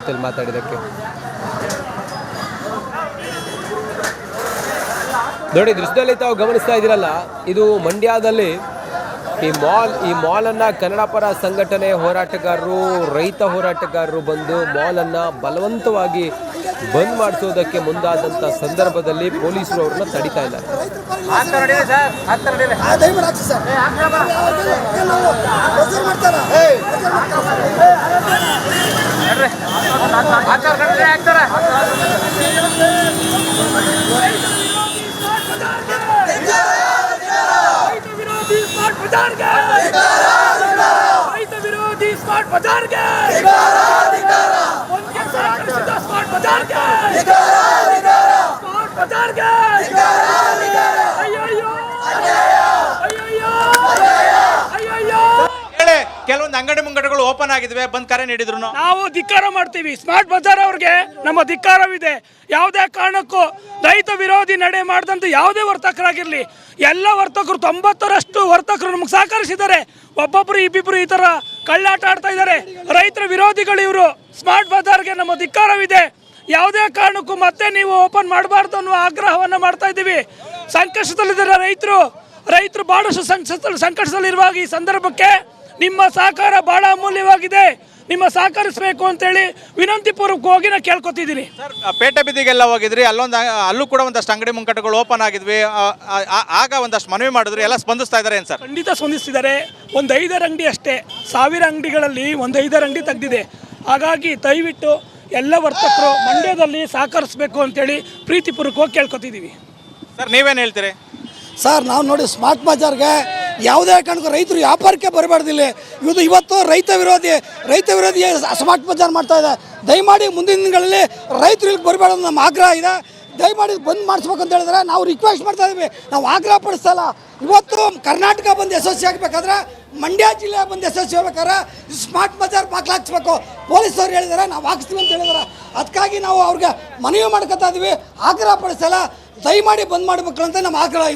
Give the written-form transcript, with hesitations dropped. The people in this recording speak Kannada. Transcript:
ಜೊತೆಲಿ ಮಾತಾಡಿದ್ದಕ್ಕೆ. ನೋಡಿ, ದೃಶ್ಯದಲ್ಲಿ ತಾವು ಗಮನಿಸ್ತಾ ಇದ್ದೀರಲ್ಲ, ಇದು ಮಂಡ್ಯದಲ್ಲಿ ಈ ಮಾಲನ್ನು ಕನ್ನಡ ಪರ ಸಂಘಟನೆ ಹೋರಾಟಗಾರರು, ರೈತ ಹೋರಾಟಗಾರರು ಬಂದು ಮಾಲನ್ನು ಬಲವಂತವಾಗಿ ಬಂದ್ ಮಾಡಿಸೋದಕ್ಕೆ ಮುಂದಾದಂಥ ಸಂದರ್ಭದಲ್ಲಿ ಪೊಲೀಸರು ಅವ್ರನ್ನ ತಡಿತಾ ಇದ್ದಾರೆ. ರೈತ ವಿರೋಧಿ ಸ್ಮಾರ್ಟ್ ಬಜಾರ್ಗೆ ಸ್ಮಾರ್ಟ್ ಬಜಾರ್ಗೆ ಸ್ಮಾರ್ಟ್ ಬಜಾರ್ಗೆ ಅಯ್ಯಯ್ಯೋ ಅಯ್ಯಯ್ಯೋ ಅಯ್ಯಯ್ಯೋ. ಕೆಲವೊಂದು ಅಂಗಡಿ ಮುಂಗಡಗಳು ಓಪನ್ ಆಗಿದ್ವಿ, ಬಂದ್ ಕರೆ ನೀಡಿದ್ರು. ನಾವು ಧಿಕ್ಕಾರ ಮಾಡ್ತೀವಿ. ಸ್ಮಾರ್ಟ್ ಬಜಾರ್ ಅವ್ರಿಗೆ ನಮ್ಮ ಧಿಕ್ಕಾರವಿದೆ. ಯಾವುದೇ ಕಾರಣಕ್ಕೂ ರೈತ ವಿರೋಧಿ ನಡೆ ಮಾಡಿದಂತ ಯಾವುದೇ ವರ್ತಕರಾಗಿರ್ಲಿ, ಎಲ್ಲ ವರ್ತಕರು 90ರಷ್ಟು ವರ್ತಕರು ನಮಗೆ ಸಹಕರಿಸಿದ್ದಾರೆ. ಒಬ್ಬೊಬ್ರು ಇಬ್ಬಿಬ್ರು ಈ ತರ ಕಳ್ಳಾಟ ಆಡ್ತಾ ಇದ್ದಾರೆ. ರೈತರ ವಿರೋಧಿಗಳು ಇವರು. ಸ್ಮಾರ್ಟ್ ಬಜಾರ್ಗೆ ನಮ್ಮ ಧಿಕ್ಕಾರವಿದೆ. ಯಾವುದೇ ಕಾರಣಕ್ಕೂ ಮತ್ತೆ ನೀವು ಓಪನ್ ಮಾಡಬಾರ್ದು ಅನ್ನುವ ಆಗ್ರಹವನ್ನು ಮಾಡ್ತಾ ಇದ್ದೀವಿ. ಸಂಕಷ್ಟದಲ್ಲಿದ್ದಾರೆ ರೈತರು ಬಹಳಷ್ಟು ಸಂಕಷ್ಟದಲ್ಲಿರುವಾಗ ಈ ಸಂದರ್ಭಕ್ಕೆ ನಿಮ್ಮ ಸಹಕಾರ ಬಹಳ ಅಮೂಲ್ಯವಾಗಿದೆ. ನಿಮ್ಮ ಸಹಕರಿಸಬೇಕು ಅಂತೇಳಿ ವಿನಂತಿ ಪೂರ್ವಕವಾಗಿ ನಾನು ಕೇಳ್ಕೊತಿದ್ದೀನಿ. ಸರ್, ಪೇಟೆ ಬೀದಿಗೆಲ್ಲ ಹೋಗಿದ್ರಿ, ಅಲ್ಲೂ ಕೂಡ ಒಂದಷ್ಟು ಅಂಗಡಿ ಮುಂಕಟ್ಟಗಳು ಓಪನ್ ಆಗಿದ್ವಿ, ಆಗ ಒಂದಷ್ಟು ಮನವಿ ಮಾಡಿದ್ರು, ಎಲ್ಲ ಸ್ಪಂದಿಸ್ತಾ ಇದ್ದಾರೆ ಏನು ಸರ್? ಖಂಡಿತ ಸ್ಪಂದಿಸ್ತಿದ್ದಾರೆ. ಒಂದು 5 ಅಂಗಡಿ ಅಷ್ಟೇ, 1000 ಅಂಗಡಿಗಳಲ್ಲಿ ಒಂದು 5 ಅಂಗಡಿ ತೆಗೆದಿದೆ. ಹಾಗಾಗಿ ದಯವಿಟ್ಟು ಎಲ್ಲ ವರ್ತಕರು ಮಂಡ್ಯದಲ್ಲಿ ಸಹಕರಿಸಬೇಕು ಅಂತೇಳಿ ಪ್ರೀತಿಪೂರ್ವಕವಾಗಿ ಕೇಳ್ಕೊತಿದ್ದೀವಿ. ಸರ್, ನೀವೇನು ಹೇಳ್ತೀರಿ? ಸರ್, ನಾವು ನೋಡಿ ಸ್ಮಾರ್ಟ್ ಬಜಾರ್ಗೆ ಯಾವುದೇ ಕಾರಣಕ್ಕೂ ರೈತರು ವ್ಯಾಪಾರಕ್ಕೆ ಬರಬಾರ್ದಿಲ್ಲ. ಇವತ್ತು ರೈತ ವಿರೋಧಿ ಸ್ಮಾರ್ಟ್ ಬಜಾರ್ ಮಾಡ್ತಾ ಇದೆ. ದಯಮಾಡಿ ಮುಂದಿನ ದಿನಗಳಲ್ಲಿ ರೈತರು ಇಲ್ಲಿ ಬರಬಾರ್ದು ನಮ್ಮ ಆಗ್ರಹ ಇದೆ. ದಯಮಾಡಿ ಬಂದ್ ಮಾಡಿಸ್ಬೇಕು ಅಂತ ಹೇಳಿದ್ರೆ ನಾವು ರಿಕ್ವೆಸ್ಟ್ ಮಾಡ್ತಾ ಇದ್ದೀವಿ. ನಾವು ಆಗ್ರಹ ಪಡಿಸ್ತಲ್ಲ. ಇವತ್ತು ಕರ್ನಾಟಕ ಬಂದು ಯಶಸ್ವಿ ಆಗಬೇಕಾದ್ರೆ, ಮಂಡ್ಯ ಜಿಲ್ಲೆ ಬಂದು ಯಶಸ್ವಿ ಆಗಬೇಕಾದ್ರೆ ಸ್ಮಾರ್ಟ್ ಬಜಾರ್ ಬಾಗಿಲು ಹಾಕ್ಸ್ಬೇಕು. ಪೊಲೀಸವ್ರು ಹೇಳಿದ್ದಾರೆ, ನಾವು ಹಾಕ್ಸ್ತೀವಿ ಅಂತ ಹೇಳಿದಾರೆ. ಅದಕ್ಕಾಗಿ ನಾವು ಅವ್ರಿಗೆ ಮನವಿ ಮಾಡ್ಕೊತಾ ಇದ್ದೀವಿ, ಆಗ್ರಹ ಪಡಿಸಲ್ಲ. ದಯಮಾಡಿ ಬಂದ್ ಮಾಡಬೇಕು ಅಂತ ನಮ್ಮ ಆಗ್ರಹ ಇದೆ.